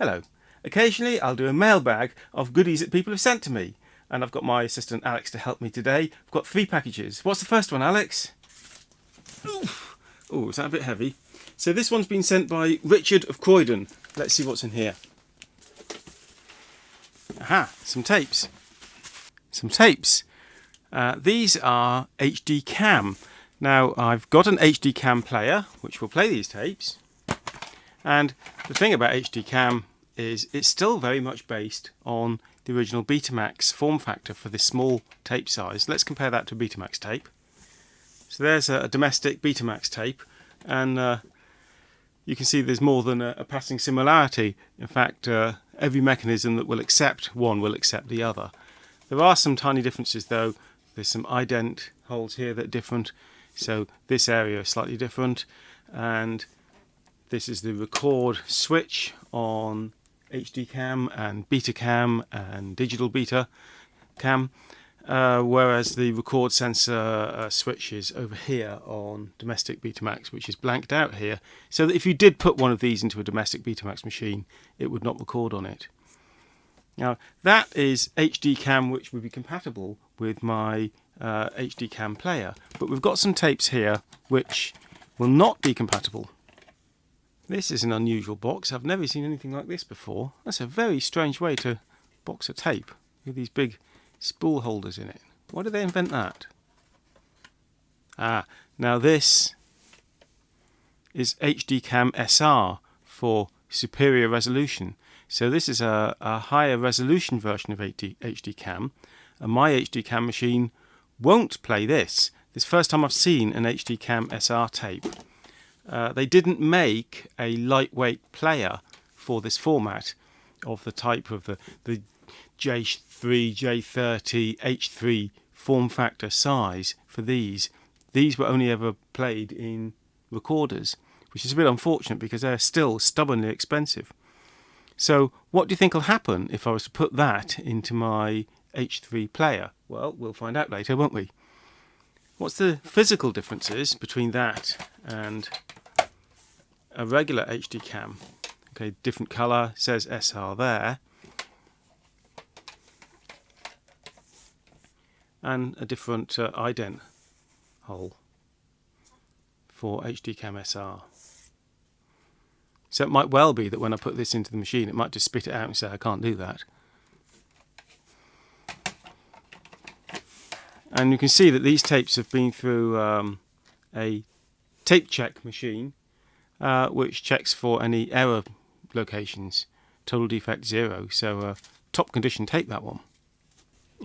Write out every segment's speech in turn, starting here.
Hello. Occasionally I'll do a mailbag of goodies that people have sent to me, and I've got my assistant Alex to help me today. I've got 3 packages. What's the first one, Alex? Oh, is that a bit heavy? So this one's been sent by Richard of Croydon. Let's see what's in here. Aha, some tapes. Some tapes. These are HDCAM. Now I've got an HDCAM player which will play these tapes, and the thing about HDCAM is it's still very much based on the original Betamax form factor for this small tape size. Let's compare that to a Betamax tape. So there's a domestic Betamax tape, and you can see there's more than a passing similarity. In fact, every mechanism that will accept one will accept the other. There are some tiny differences though. There's some ident holes here that are different, so this area is slightly different, and this is the record switch on HDCAM and Betacam and digital Betacam, whereas the record sensor switch is over here on domestic Betamax, which is blanked out here, so that if you did put one of these into a domestic Betamax machine, it would not record on it. Now that is HDCAM, which would be compatible with my HDCAM player, but we've got some tapes here which will not be compatible. This is an unusual box. I've never seen anything like this before. That's a very strange way to box a tape, with these big spool holders in it. Why did they invent that? Now this is HDCAM-SR for superior resolution. So this is a higher resolution version of HDCAM, and my HDCAM machine won't play this. This is the first time I've seen an HDCAM-SR tape. They didn't make a lightweight player for this format of the type of the J3, J30, H3 form factor size for these. These were only ever played in recorders, which is a bit unfortunate because they're still stubbornly expensive. So what do you think will happen if I was to put that into my H3 player? Well, we'll find out later, won't we? What's the physical differences between that and a regular HDCAM? Okay, different colour, says SR there, and a different ident hole for HDCAM-SR. So it might well be that when I put this into the machine, it might just spit it out and say I can't do that. And you can see that these tapes have been through a tape check machine, which checks for any error locations, total defect 0. So top condition tape, that one.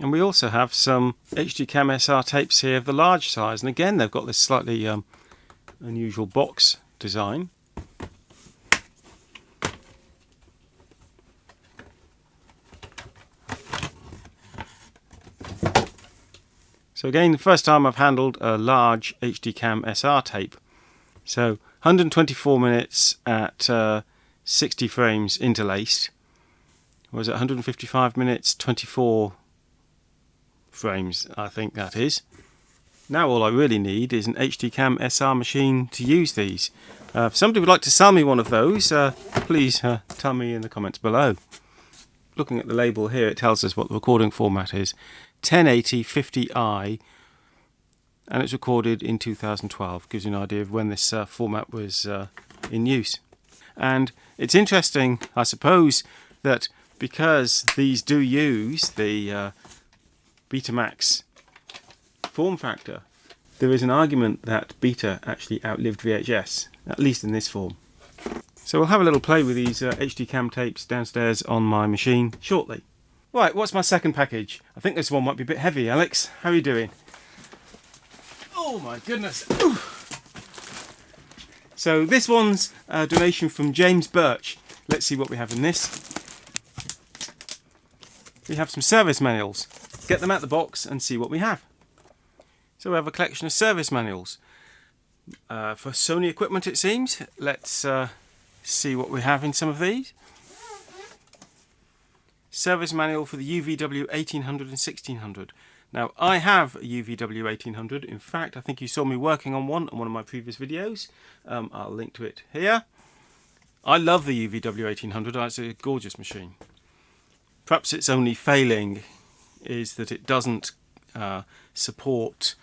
And we also have some HDCAM-SR tapes here of the large size, and again they've got this slightly unusual box design. So again, the first time I've handled a large HDCAM-SR tape. So 124 minutes at 60 frames interlaced. Or is it 155 minutes, 24 frames, I think that is. Now all I really need is an HDCAM-SR machine to use these. If somebody would like to sell me one of those, please tell me in the comments below. Looking at the label here, it tells us what the recording format is. 1080 50i, and it's recorded in 2012. Gives you an idea of when this format was in use. And it's interesting, I suppose, that because these do use the Betamax form factor, there is an argument that Beta actually outlived VHS, at least in this form. So we'll have a little play with these HDCAM tapes downstairs on my machine shortly. Right, what's my second package? I think this one might be a bit heavy, Alex. How are you doing? Oh my goodness. Ooh. So this one's a donation from James Birch. Let's see what we have in this. We have some service manuals. Get them out the box and see what we have. So we have a collection of service manuals. For Sony equipment, it seems. Let's see what we have in some of these. Service manual for the UVW 1800 and 1600. Now I have a UVW 1800. In fact, I think you saw me working on one of my previous videos. I'll link to it here. I love the UVW 1800, it's a gorgeous machine. Perhaps its only failing is that it doesn't support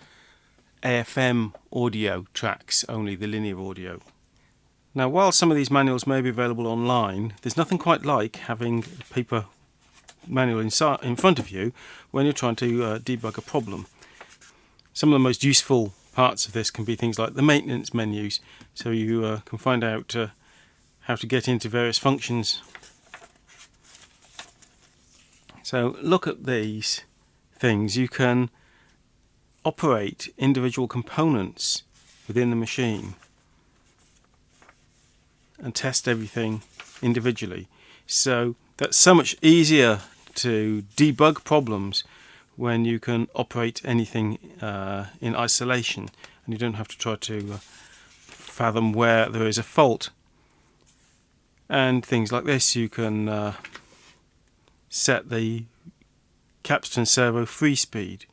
AFM audio tracks, only the linear audio. Now, while some of these manuals may be available online, there's nothing quite like having a paper manual in front of you when you're trying to debug a problem. Some of the most useful parts of this can be things like the maintenance menus, so you can find out how to get into various functions. So look at these things. You can operate individual components within the machine and test everything individually. So that's so much easier to debug problems when you can operate anything in isolation and you don't have to try to fathom where there is a fault. And things like this, you can set the capstan servo free speed.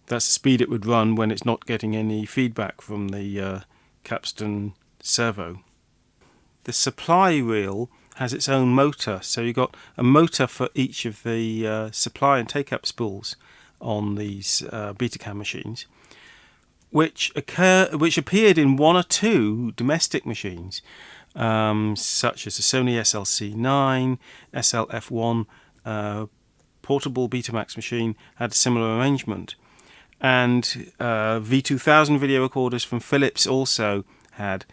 That's the speed it would run when it's not getting any feedback from the capstan servo. The supply reel has its own motor, so you've got a motor for each of the supply and take-up spools on these Betacam machines, which appeared in one or two domestic machines, such as the Sony SLC9, SLF1 portable Betamax machine had a similar arrangement, and V2000 video recorders from Philips also had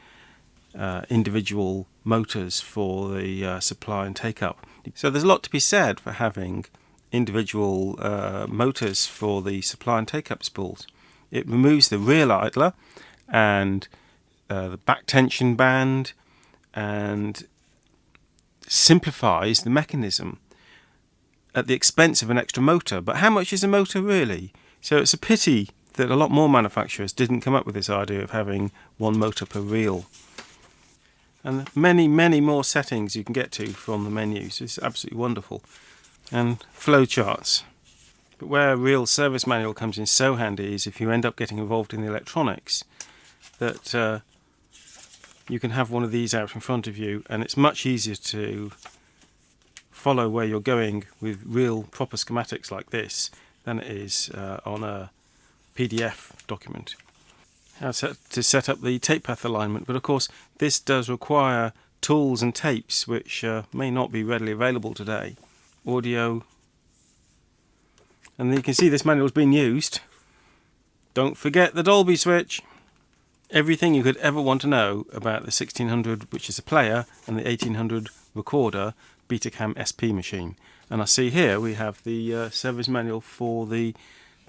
individual motors for the supply and take-up. So there's a lot to be said for having individual motors for the supply and take-up spools. It removes the rear idler and the back tension band and simplifies the mechanism at the expense of an extra motor. But how much is a motor really? So it's a pity that a lot more manufacturers didn't come up with this idea of having one motor per reel. And many more settings you can get to from the menus. It's absolutely wonderful. And flowcharts. But where a real service manual comes in so handy is if you end up getting involved in the electronics, that you can have one of these out in front of you, and it's much easier to follow where you're going with real proper schematics like this than it is on a PDF document. How to set up the tape path alignment, but of course this does require tools and tapes which may not be readily available today. Audio, and you can see this manual is being used. Don't forget the Dolby switch. Everything you could ever want to know about the 1600, which is a player, and the 1800 recorder Betacam SP machine. And I see here we have the service manual for the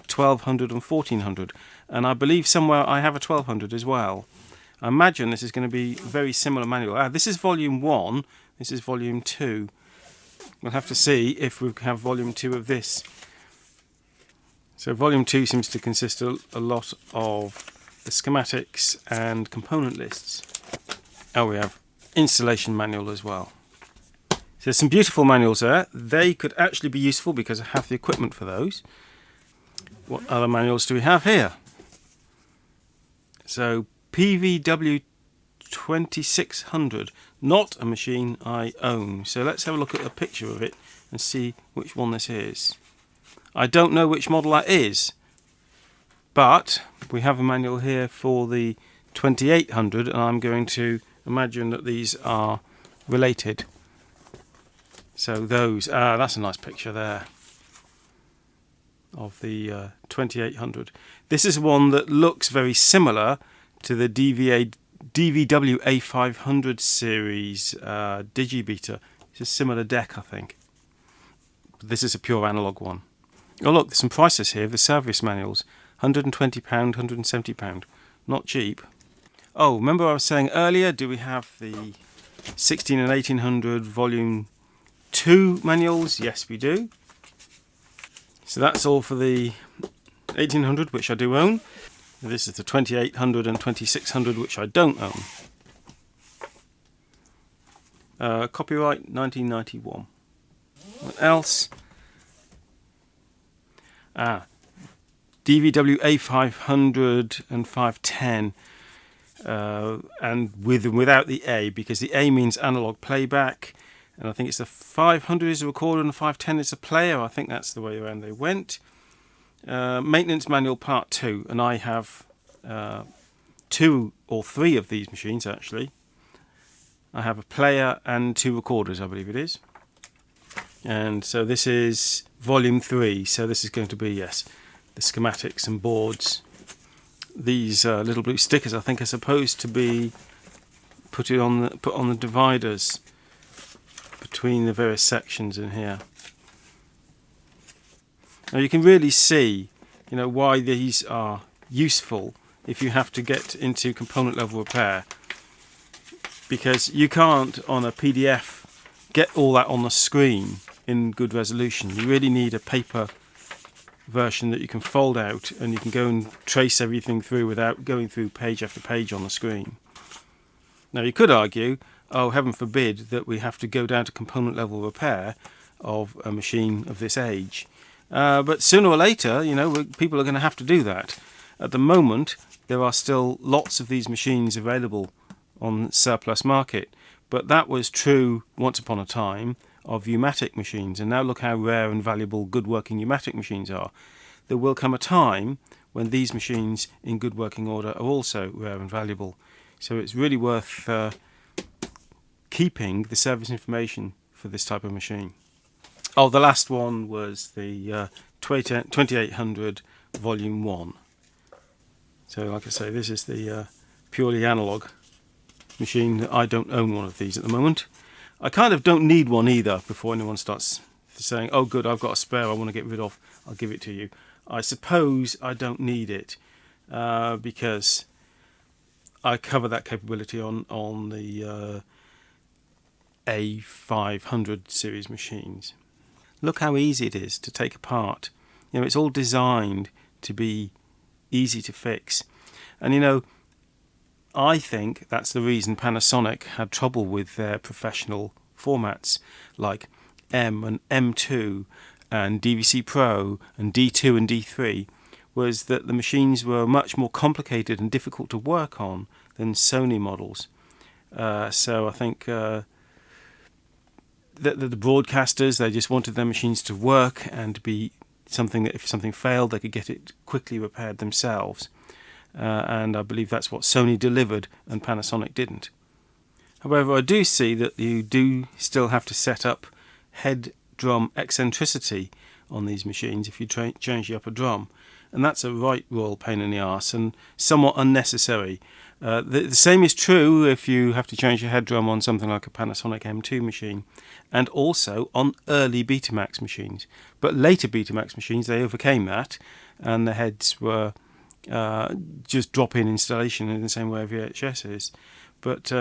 1200 and 1400, and I believe somewhere I have a 1200 as well. I imagine this is going to be a very similar manual. This is volume 1, this is volume 2. We'll have to see if we have volume 2 of this. So volume 2 seems to consist of a lot of the schematics and component lists. Oh, we have installation manual as well. So there's some beautiful manuals there. They could actually be useful because I have the equipment for those. What other manuals do we have here? So PVW 2600, not a machine I own. So let's have a look at a picture of it and see which one this is. I don't know which model that is, but we have a manual here for the 2800, and I'm going to imagine that these are related. So those, that's a nice picture there of the 2800. This is one that looks very similar to the DVW A500 series Digibeta. It's a similar deck, I think. This is a pure analog one. Oh look, there's some prices here, the service manuals. £120, £170. Not cheap. Oh, remember I was saying earlier, do we have the 16 and 1800 volume 2 manuals? Yes, we do. So that's all for the 1800, which I do own. This is the 2800 and 2600, which I don't own. Copyright 1991. What else? DVW A500 and 510. and with and without the A, because the A means analog playback, and I think it's the 500 is a recorder and the 510 is a player. I think that's the way around they went. Maintenance manual part 2, and I have 2 or 3 of these machines actually. I have a player and 2 recorders, I believe it is. And so this is volume 3, so this is going to be, yes, the schematics and boards. These little blue stickers I think are supposed to be put on the dividers between the various sections in here. Now you can really see, you know, why these are useful if you have to get into component level repair, because you can't on a PDF get all that on the screen in good resolution. You really need a paper version that you can fold out and you can go and trace everything through without going through page after page on the screen. Now you could argue, oh heaven forbid that we have to go down to component level repair of a machine of this age, but sooner or later, you know, people are going to have to do that. At the moment there are still lots of these machines available on surplus market, but that was true once upon a time of pneumatic machines, and now look how rare and valuable good working pneumatic machines are. There will come a time when these machines in good working order are also rare and valuable, so it's really worth keeping the service information for this type of machine. Oh, the last one was the 2800 volume 1. So like I say, this is the purely analog machine. I don't own one of these at the moment. I kind of don't need one either before anyone starts saying, oh good, I've got a spare I want to get rid of, I'll give it to you. I suppose I don't need it because I cover that capability on the A500 series machines. Look how easy it is to take apart. You know, it's all designed to be easy to fix. And you know, I think that's the reason Panasonic had trouble with their professional formats like M and M2 and DVC Pro and D2 and D3, was that the machines were much more complicated and difficult to work on than Sony models. So I think the broadcasters, they just wanted their machines to work and to be something that if something failed they could get it quickly repaired themselves. And I believe that's what Sony delivered and Panasonic didn't. However, I do see that you do still have to set up head drum eccentricity on these machines if you change the upper drum, and that's a right royal pain in the arse and somewhat unnecessary. The same is true if you have to change your head drum on something like a Panasonic M2 machine, and also on early Betamax machines. But later Betamax machines, they overcame that, and the heads were just drop-in installation in the same way VHS is. But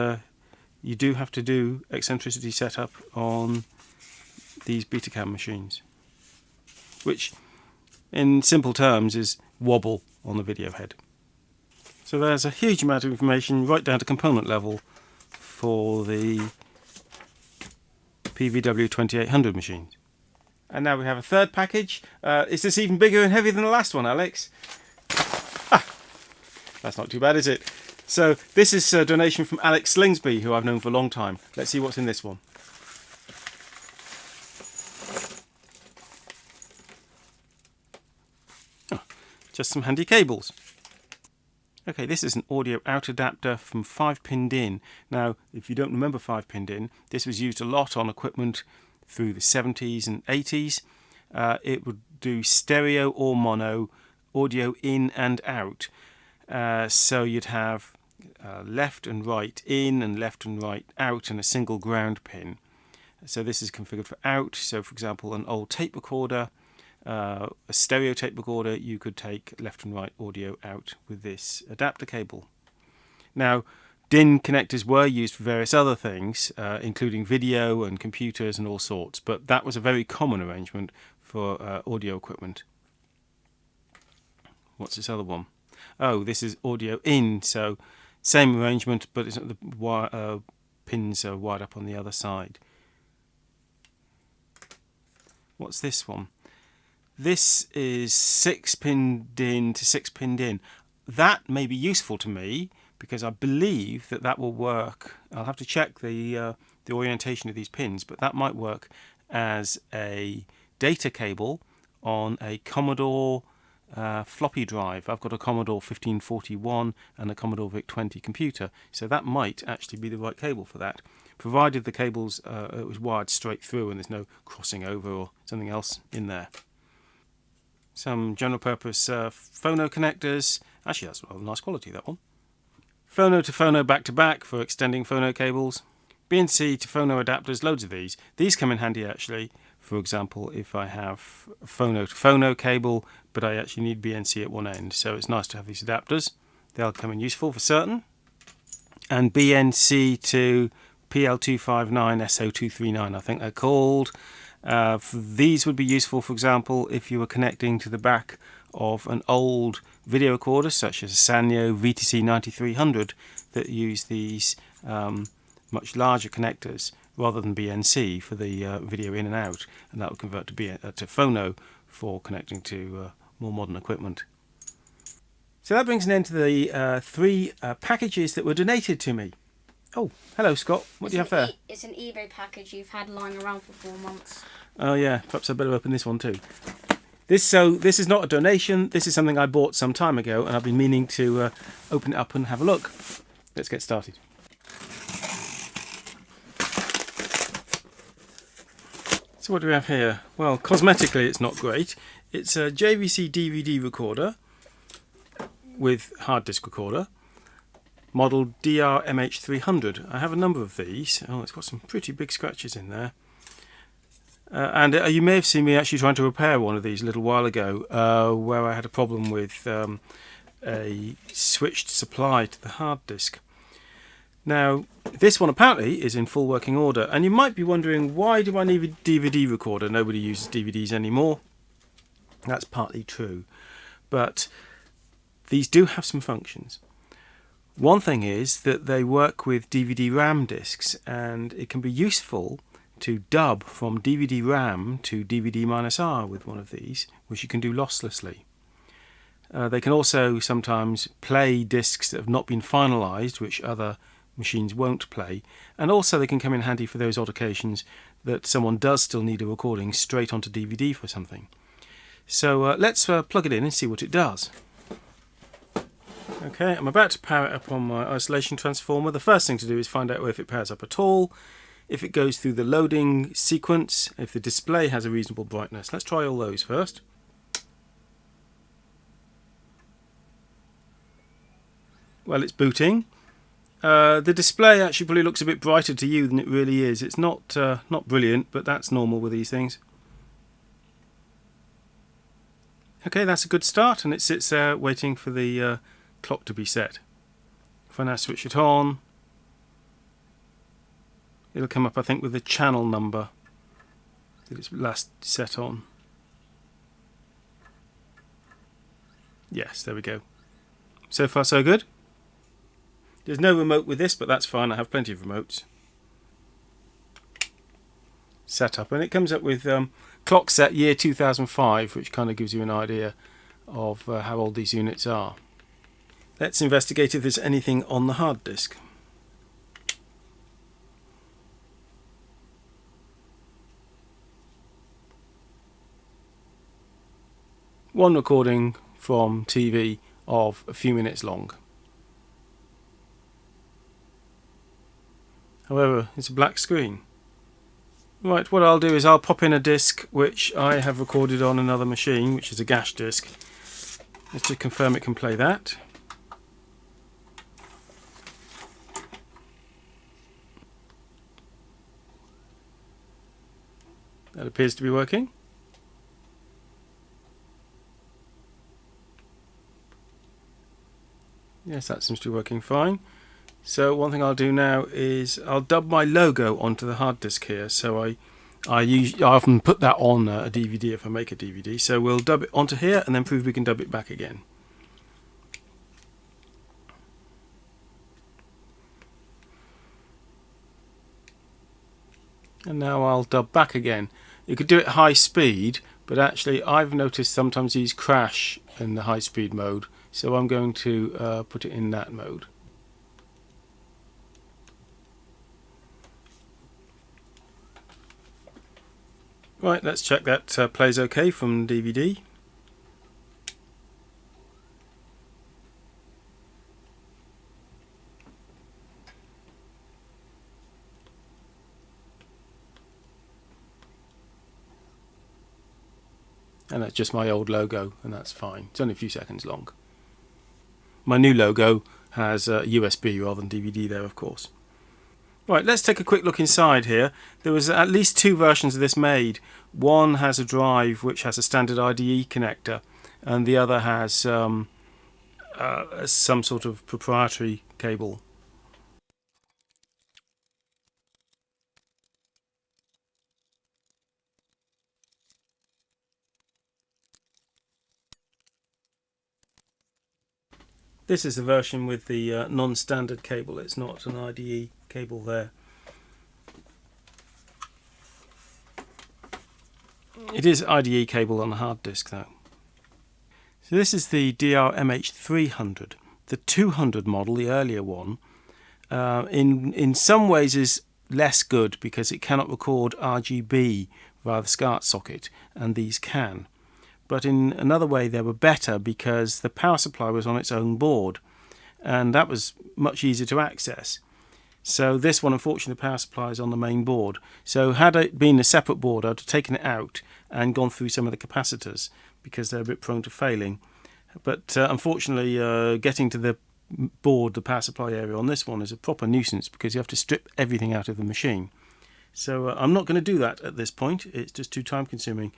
you do have to do eccentricity setup on these Betacam machines, which in simple terms is wobble on the video head. So there's a huge amount of information right down to component level for the PVW 2800 machines. And now we have a third package. Is this even bigger and heavier than the last one, Alex? That's not too bad, is it? So this is a donation from Alex Slingsby, who I've known for a long time. Let's see what's in this one. Oh, just some handy cables. Okay, this is an audio out adapter from 5-pin DIN. Now, if you don't remember 5-pin DIN, this was used a lot on equipment through the 70s and 80s. It would do stereo or mono, audio in and out. So you'd have left and right in and left and right out and a single ground pin. So this is configured for out. So for example, an old tape recorder, a stereo tape recorder, you could take left and right audio out with this adapter cable. Now, DIN connectors were used for various other things, including video and computers and all sorts, but that was a very common arrangement for audio equipment. What's this other one? Oh, this is audio in, so same arrangement, but it's the pins are wired up on the other side. What's this one? This is 6-pin DIN to 6-pin DIN. That may be useful to me because I believe that that will work. I'll have to check the orientation of these pins, but that might work as a data cable on a Commodore floppy drive. I've got a Commodore 1541 and a Commodore VIC-20 computer, so that might actually be the right cable for that, provided the cables it was wired straight through and there's no crossing over or something else in there. Some general purpose phono connectors. Actually, that's rather nice quality, that one. Phono to phono back to back for extending phono cables. BNC to phono adapters, loads of these. These come in handy actually. For example, if I have a phono to phono cable, but I actually need BNC at one end, so it's nice to have these adapters. They'll come in useful for certain. And BNC to PL259 SO239, I think they're called. These would be useful, for example, if you were connecting to the back of an old video recorder, such as a Sanyo VTC 9300, that use these much larger connectors rather than BNC for the video in and out, and that will convert to phono for connecting to more modern equipment. So that brings an end to the 3 packages that were donated to me. Oh, hello Scott, what do you have there? It's an eBay package you've had lying around for 4 months. Oh yeah, perhaps I better open this one too. This is not a donation, this is something I bought some time ago and I've been meaning to open it up and have a look. Let's get started. So what do we have here? Well, cosmetically it's not great. It's a JVC DVD recorder with hard disk recorder, model DR-MH300. I have a number of these. Oh, it's got some pretty big scratches in there. And you may have seen me actually trying to repair one of these a little while ago, where I had a problem with a switched supply to the hard disk. Now, this one apparently is in full working order, and you might be wondering, why do I need a DVD recorder? Nobody uses DVDs anymore. That's partly true, but these do have some functions. One thing is that they work with DVD RAM discs, and it can be useful to dub from DVD RAM to DVD-R with one of these, which you can do losslessly. They can also sometimes play discs that have not been finalized, which other machines won't play, and also they can come in handy for those odd occasions that someone does still need a recording straight onto DVD for something. So let's plug it in and see what it does. Okay, I'm about to power it up on my isolation transformer. The first thing to do is find out if it powers up at all, if it goes through the loading sequence, if the display has a reasonable brightness. Let's try all those first. Well, it's booting. The display actually probably looks a bit brighter to you than it really is. It's not brilliant, but that's normal with these things. Okay, that's a good start, and it sits there waiting for the clock to be set. If I now switch it on, it'll come up, I think, with the channel number that it's last set on. Yes, there we go. So far so good. There's no remote with this, but that's fine. I have plenty of remotes set up, and it comes up with clock set year 2005, which kind of gives you an idea of how old these units are. Let's investigate if there's anything on the hard disk. One recording from TV of a few minutes long. However, it's a black screen. Right, what I'll do is I'll pop in a disc which I have recorded on another machine, which is a gash disc, just to confirm it can play that. That appears to be working. Yes, that seems to be working fine. So one thing I'll do now is I'll dub my logo onto the hard disk here. So I often put that on a DVD if I make a DVD. So we'll dub it onto here and then prove we can dub it back again. And now I'll dub back again. You could do it high speed, but actually I've noticed sometimes these crash in the high speed mode. So I'm going to put it in that mode. Right, let's check that plays okay from DVD. And that's just my old logo, and that's fine. It's only a few seconds long. My new logo has USB rather than DVD there, of course. Right, let's take a quick look inside here. There was at least 2 versions of this made. One has a drive which has a standard IDE connector, and the other has some sort of proprietary cable. This is the version with the non-standard cable. It's not an IDE cable there. It is IDE cable on the hard disk though. So this is the DR-MH300. The 200 model, the earlier one, in some ways is less good because it cannot record RGB via the SCART socket, and these can. But in another way they were better because the power supply was on its own board, and that was much easier to access. So this one, unfortunately, the power supply is on the main board. So had it been a separate board, I'd have taken it out and gone through some of the capacitors because they're a bit prone to failing. But unfortunately, getting to the board, the power supply area on this one is a proper nuisance because you have to strip everything out of the machine. So I'm not going to do that at this point. It's just too time consuming.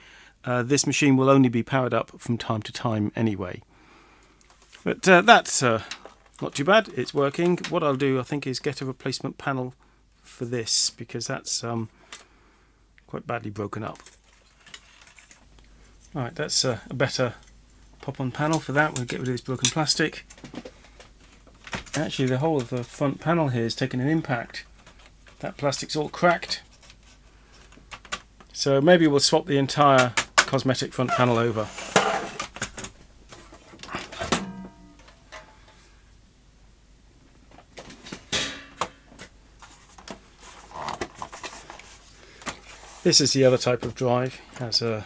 This machine will only be powered up from time to time anyway. But that's not too bad. It's working. What I'll do, I think, is get a replacement panel for this because that's quite badly broken up. Right, that's a better pop-on panel for that. We'll get rid of this broken plastic. Actually, the whole of the front panel here has taken an impact. That plastic's all cracked. So maybe we'll swap the entire cosmetic front panel over. This is the other type of drive. It has a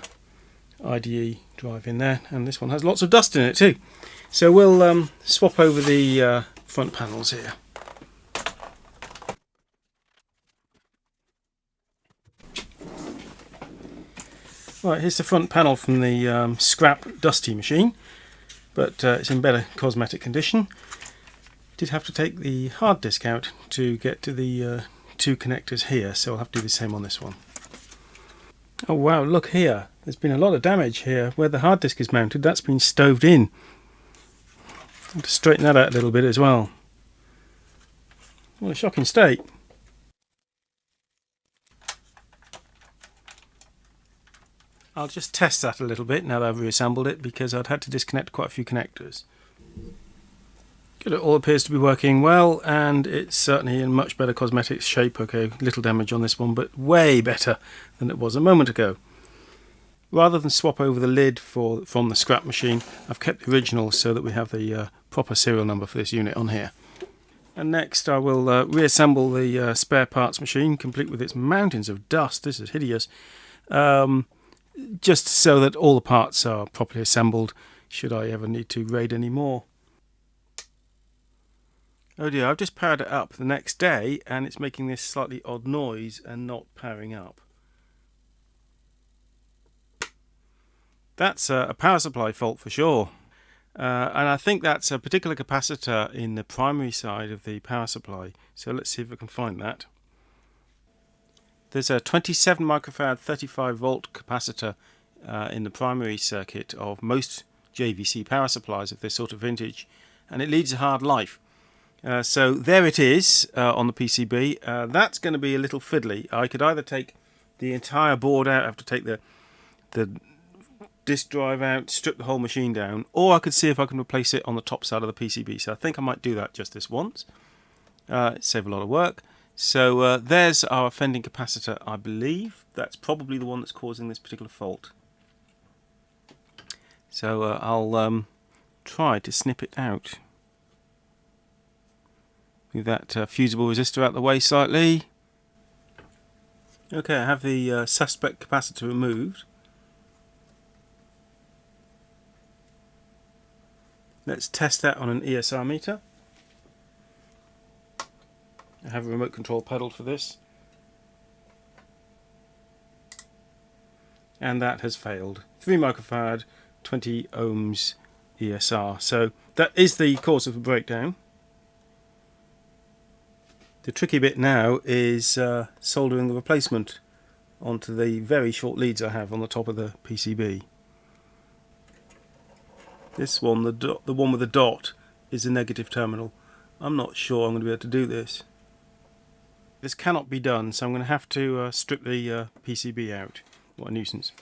IDE drive in there, and this one has lots of dust in it too. So we'll swap over the front panels here. Right, here's the front panel from the scrap dusty machine, but it's in better cosmetic condition. Did have to take the hard disk out to get to the 2 connectors here, so I'll have to do the same on this one. Oh wow, look here, there's been a lot of damage here where the hard disk is mounted. That's been stoved in. I have to straighten that out a little bit as well. What a shocking state. I'll just test that a little bit now that I've reassembled it because I'd had to disconnect quite a few connectors. Good, it all appears to be working well, and it's certainly in much better cosmetic shape. Okay, little damage on this one, but way better than it was a moment ago. Rather than swap over the lid from the scrap machine, I've kept the original so that we have the proper serial number for this unit on here. And next I will reassemble the spare parts machine, complete with its mountains of dust. This is hideous. Just so that all the parts are properly assembled should I ever need to raid any more. Oh dear, I've just powered it up the next day and it's making this slightly odd noise and not powering up. That's a power supply fault for sure. And I think that's a particular capacitor in the primary side of the power supply. So let's see if I can find that. There's a 27 microfarad 35 volt capacitor in the primary circuit of most JVC power supplies of this sort of vintage, and it leads a hard life. So there it is on the PCB. That's going to be a little fiddly. I could either take the entire board out, I have to take the disk drive out, strip the whole machine down, or I could see if I can replace it on the top side of the PCB. So I think I might do that just this once. Save a lot of work. So there's our offending capacitor, I believe. That's probably the one that's causing this particular fault. So I'll try to snip it out. Move that fusible resistor out the way slightly. Okay, I have the suspect capacitor removed. Let's test that on an ESR meter. I have a remote control pedal for this. And that has failed. 3 microfarad, 20 ohms ESR. So that is the cause of the breakdown. The tricky bit now is soldering the replacement onto the very short leads I have on the top of the PCB. This one, the one with the dot, is the negative terminal. I'm not sure I'm going to be able to do this. This cannot be done, so I'm going to have to strip the PCB out. What a nuisance.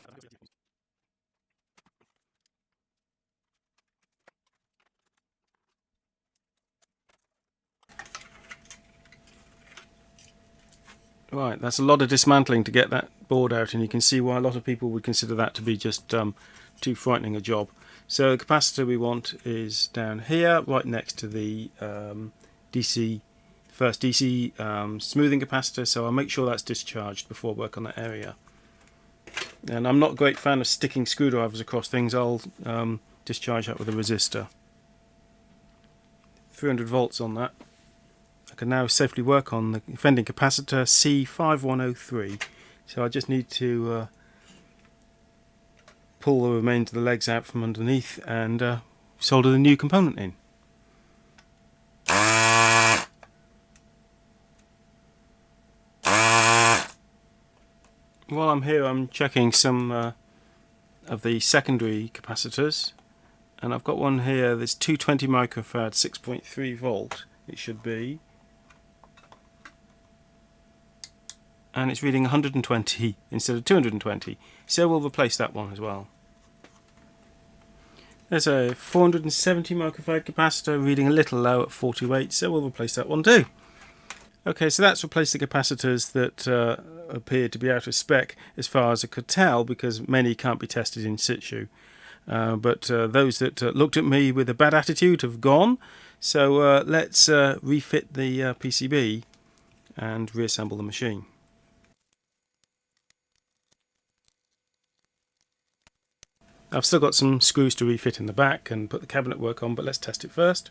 Right, that's a lot of dismantling to get that board out, and you can see why a lot of people would consider that to be just too frightening a job. So the capacitor we want is down here, right next to the first DC smoothing capacitor, so I'll make sure that's discharged before I work on that area. And I'm not a great fan of sticking screwdrivers across things. I'll discharge that with a resistor. 300 volts on that. I can now safely work on the offending capacitor C5103. So I just need to pull the remains of the legs out from underneath and solder the new component in. While I'm here, I'm checking some of the secondary capacitors, and I've got one here that's 220 microfarad, 6.3 volt it should be, and it's reading 120 instead of 220, so we'll replace that one as well. There's a 470 microfarad capacitor reading a little low at 48, so we'll replace that one too. Okay, so that's replaced the capacitors that appeared to be out of spec as far as I could tell, because many can't be tested in situ. But those that looked at me with a bad attitude have gone. So let's refit the PCB and reassemble the machine. I've still got some screws to refit in the back and put the cabinet work on, but let's test it first.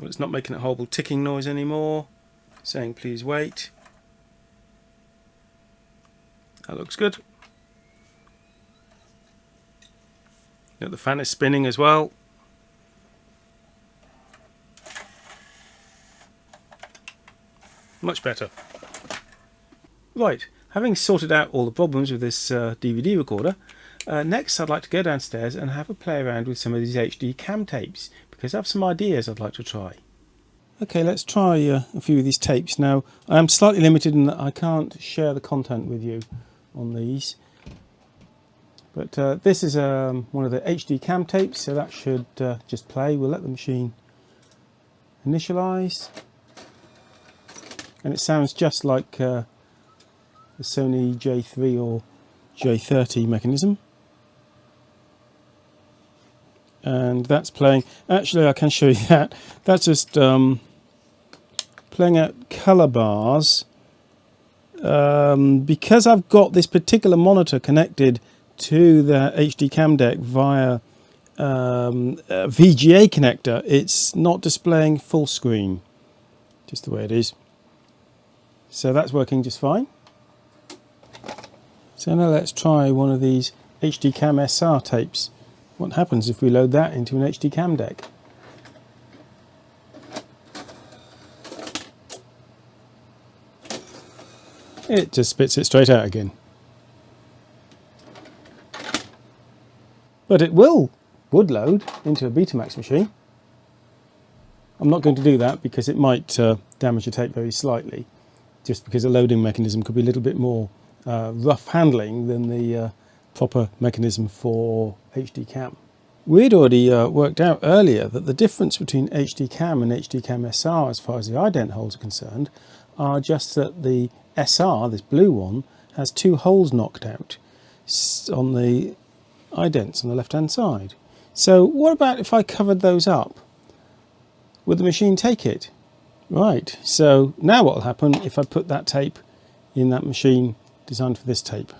Well, it's not making a horrible ticking noise anymore, saying please wait. That looks good. The fan is spinning as well. Much better. Right, having sorted out all the problems with this DVD recorder, next I'd like to go downstairs and have a play around with some of these HD cam tapes, because I have some ideas I'd like to try. Okay, let's try a few of these tapes. Now, I am slightly limited in that I can't share the content with you on these. But this is one of the HD cam tapes, so that should just play. We'll let the machine initialize. And it sounds just like the Sony J3 or J30 mechanism. And that's playing. Actually, I can show you that. That's just playing out color bars. Because I've got this particular monitor connected to the HD cam deck via VGA connector, it's not displaying full screen, just the way it is. So that's working just fine. So now let's try one of these HDCAM-SR tapes. What happens if we load that into an HD cam deck? It just spits it straight out again. But it would load into a Betamax machine. I'm not going to do that because it might damage the tape very slightly, just because the loading mechanism could be a little bit more rough handling than the proper mechanism for HD cam. We'd already worked out earlier that the difference between HD cam and HD cam-SR as far as the ident holes are concerned are just that the SR, this blue one, has 2 holes knocked out on the idents on the left hand side. So what about if I covered those up? Would the machine take it? Right, so now what will happen if I put that tape in that machine designed for this tape.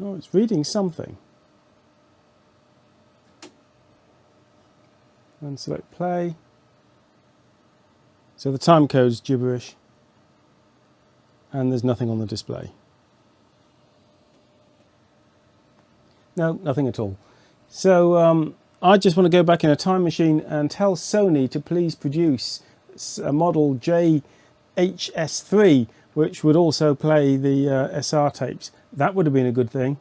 Oh, it's reading something. And select play. So the time code's gibberish, and there's nothing on the display. No, nothing at all. So I just want to go back in a time machine and tell Sony to please produce a model JHS3 which would also play the SR tapes. That would have been a good thing.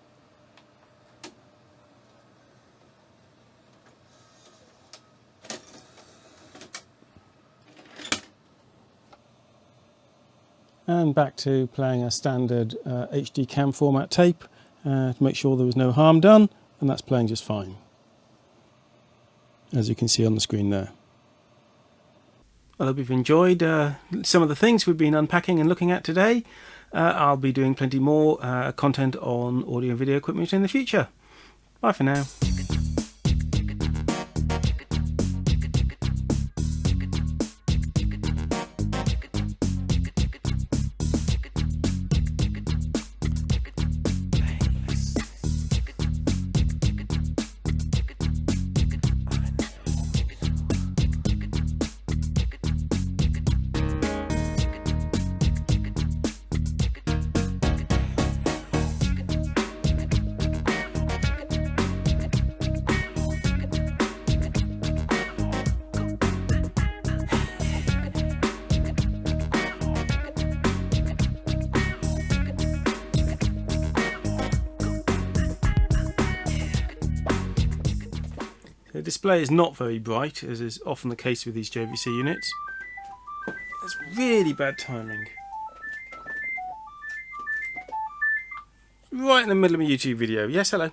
And back to playing a standard HDCAM format tape to make sure there was no harm done, and that's playing just fine, as you can see on the screen there. I hope you've enjoyed some of the things we've been unpacking and looking at today. I'll be doing plenty more content on audio and video equipment in the future. Bye for now. The display is not very bright, as is often the case with these JVC units. It's really bad timing. Right in the middle of a YouTube video. Yes, hello.